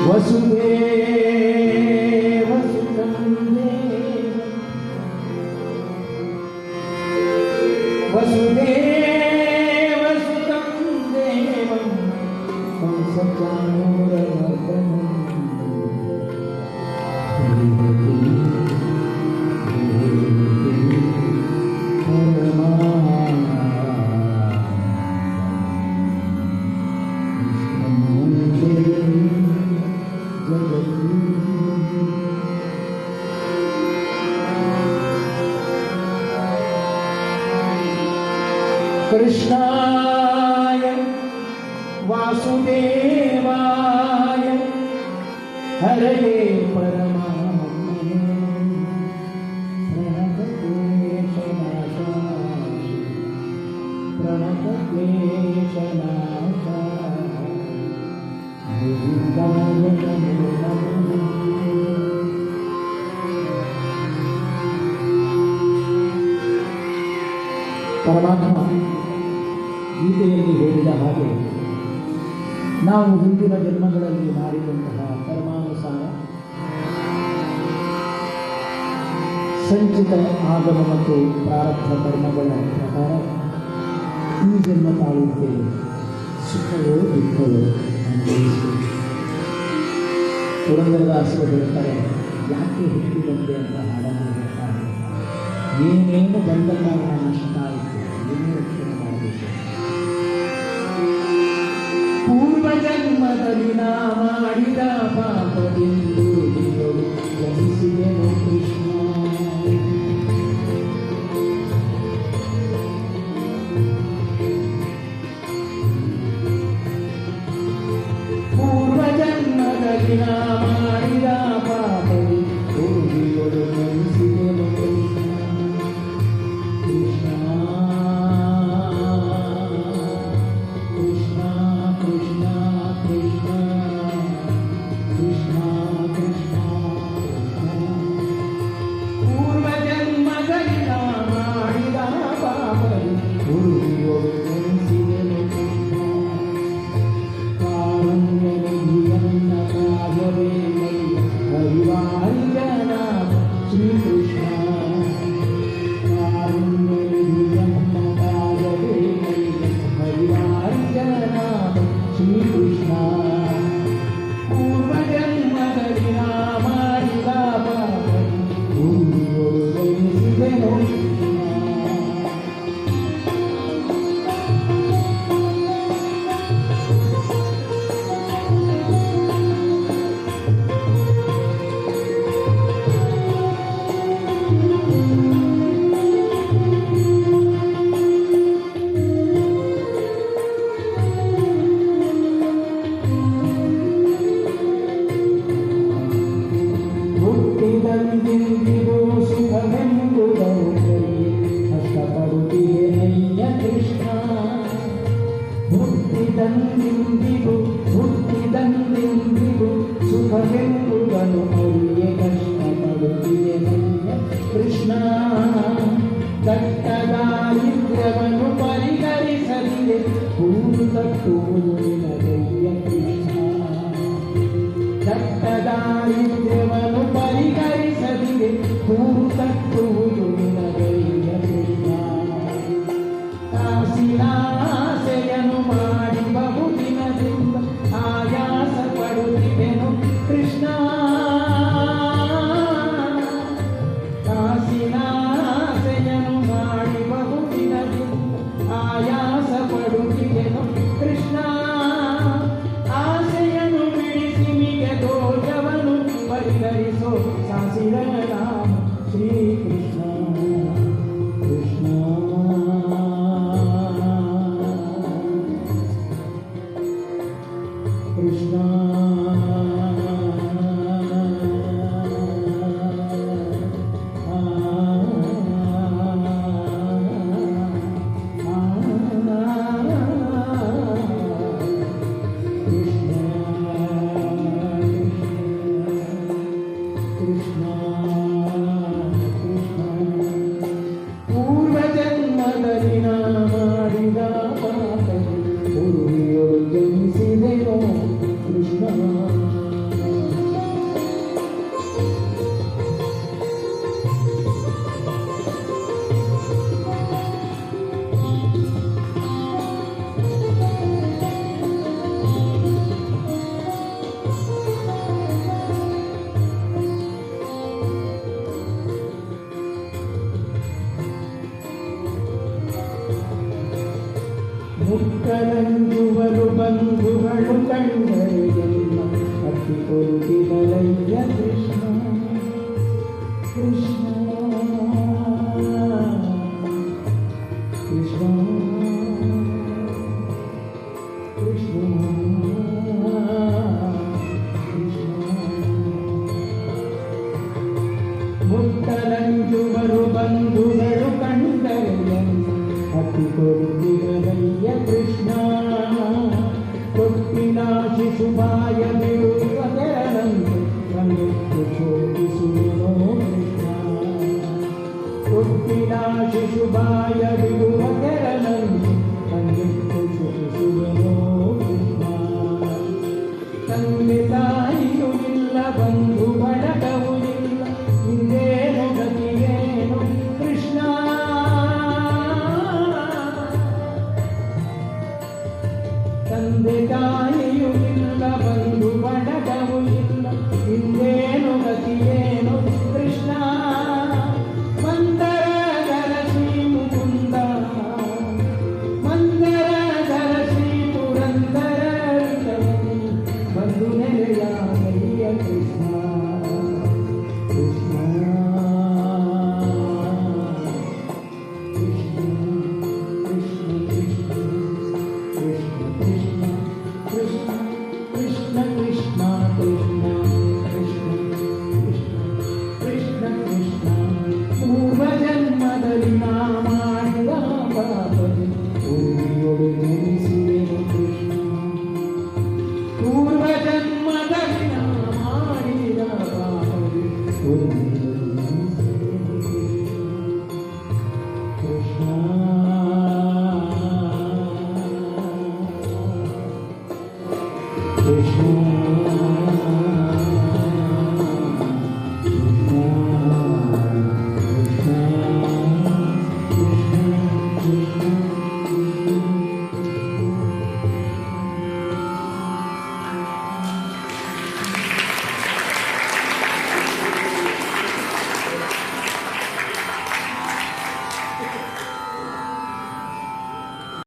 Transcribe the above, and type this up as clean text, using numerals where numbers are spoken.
ವಸುದೇವ ಸುತಂ ವಸುದೇವ ಸುತಂ ದೇವಂ ಕಂಸಚಾಣೂರಮರ್ದನಂ कृष्णाय वासुदेवाय हरये परमात्मने परमात्मा ಗೀತೆಯಲ್ಲಿ ಹೇಳಿದ ಹಾಗೆ ನಾವು ಹಿಂದಿನ ಜನ್ಮಗಳಲ್ಲಿ ಮಾಡಿದಂತಹ ಕರ್ಮಾನುಸಾರ ಸಂಚಿತ ಆಗಮ ಮತ್ತು ಪ್ರಾರಬ್ಧ ಕರ್ಮಗಳ ಪ್ರಕಾರ ಈ ಜನ್ಮ ತಾಳುತ್ತೇವೆ. ಸುಖವೋ ದುಃಖವೋ ಪುರಂದರದಾಸರು ಹೇಳ್ತಾರೆ, ಯಾಕೆ ಹುಟ್ಟಿ ಬಂದೆ ಅಂತ ಹಾಡನ್ನು ಹೇಳ್ತಾರೆ. ಏನೇನು ಬಂದಾಗ ನಷ್ಟ ಆಯಿತು, ಏನೇ ರಕ್ಷಣೆ ಮಾಡಬೇಕು. ಪೂರ್ವ ಜನ್ಮದಲ್ಲಿ ನಾ ಮಾಡಿದ ಪಾಪದಿಂದು ಜನಿಸಿದೆನು ಕೃಷ್ಣ. ಪೂರ್ವ ಜನ್ಮದಲ್ಲಿ ನಾ ಮಾಡಿದ ಪಾಪದಿಂದು ಜನಿಸಿದೆನು ಕೃಷ್ಣ. ಸುಖವೆಂಬುದನ್ನು ಅರಿಯೆ ಕಷ್ಟಪಡುತ್ತಿದೆನಯ್ಯ ಕೃಷ್ಣ. ದಟ್ಟದಾರಿದ್ರ್ಯವನ್ನು ಪರಿಹರಿಸಲಿದೆ ಹೂವು ತಟ್ಟುವುದು ನಿನಗಯ್ಯ ಕೃಷ್ಣ. ದಟ್ಟದಾರಿದ್ರ್ಯವನ್ನು ಪರಿಹರಿಸಲಿದೆ ಹೂವು ತಟ್ಟುವುದು ನಿನಗಯ್ಯ ಕೃಷ್ಣ. ಕಾಸಿನಾಸೆಯನ್ನು ಮಾಡಿ ಬಹುದಿನದಿಂದ ಆಯಾಸ ಪಡುತ್ತಿದೆನು ಕೃಷ್ಣ. ಕಾಸಿನಾಸೆಯನ್ನು ಮಾಡಿ ಬಹುದಿನದಿಂದ ಆಯಾಸ ಪಡುತ್ತಿದೆನು ಕೃಷ್ಣ. ಆಸೆಯನ್ನು ಬಿಡಿಸಿ ಮಿಗೆ ದೋಷವನ್ನು ಪರಿಹರಿಸೋ ಸಾಸಿರ ರಾಮ ಶ್ರೀಕೃಷ್ಣ. ಕೃಷ್ಣ ಕೃಷ್ಣ ಪೂರ್ವ ಜನ್ಮದಲ್ಲಿ ನಾ ಮಾಡಿದ ಪಾಪ ಜನಿಸಿದೆನೋ ಕೃಷ್ಣ. ಗತಿ ಕೊಡುತ್ತಿರಲಯ್ಯ ಕೃಷ್ಣ ಕೊಟ್ಟಿನ ಶಿಶುಭಾಯ ಬಿಡುವ ತೆರನಂತೆ ಕಣ್ಣಿಟ್ಟು ಶೋಧಿಸುವೆನೋ ಕೃಷ್ಣ ಕೊಟ್ಟಿನ ಶಿಶುಭಾಯ ಬಿಡುವ ತೆರನಂತೆ ಕಣ್ಣಿಟ್ಟು ಶೋಧಿಸುವೆನೋ ಕೃಷ್ಣ ತಂದೆ ತಾಯಿಯೂ ಇಲ್ಲ ಬಂಧು ಬಳಗವೂ ಇಲ್ಲ ಹಿಂದೇನು ಗತಿಯೇನು ಕೃಷ್ಣ ತಂದೆ ತಾಯಿಯೂ ಇಲ್ಲ ಬಂಧು ಬಳಗವೂ ಇಲ್ಲ ಹಿಂದೇನು ಗತಿಯೇನು ಕೃಷ್ಣ ಮಂದರಧರ ಶ್ರೀ ಮುಕುಂದ ಮಂದರಧರ ಶ್ರೀ ಪುರಂದರ ಬಂಧು ನೆಲೆಯಾಗಯ್ಯ ಕೃಷ್ಣ ಕೃಷ್ಣ ಕೃಷ್ಣ ಕೃಷ್ಣ ಕೃಷ್ಣ ಕೃಷ್ಣ ಕೃಷ್ಣ ಕೃಷ್ಣ ಕೃಷ್ಣ ಕೃಷ್ಣ ಕೃಷ್ಣ ಕೃಷ್ಣ ಪೂರ್ವ ಜನ್ಮದಲ್ಲಿ ನಾ ಮಾಡಿದ ಪಾಪದಿ ಭೂಮಿಯೊಳು ಜನಿಸುವೆನು ಕೃಷ್ಣ ಪೂರ್ವ ಜನ್ಮದಲ್ಲಿ ನಾ ಮಾಡಿದ ಪಾಪದಿ ಭೂಮಿಯೊಳು ಜನಿಸುವೆನು ಕೃಷ್ಣ ಕೃಷ್ಣ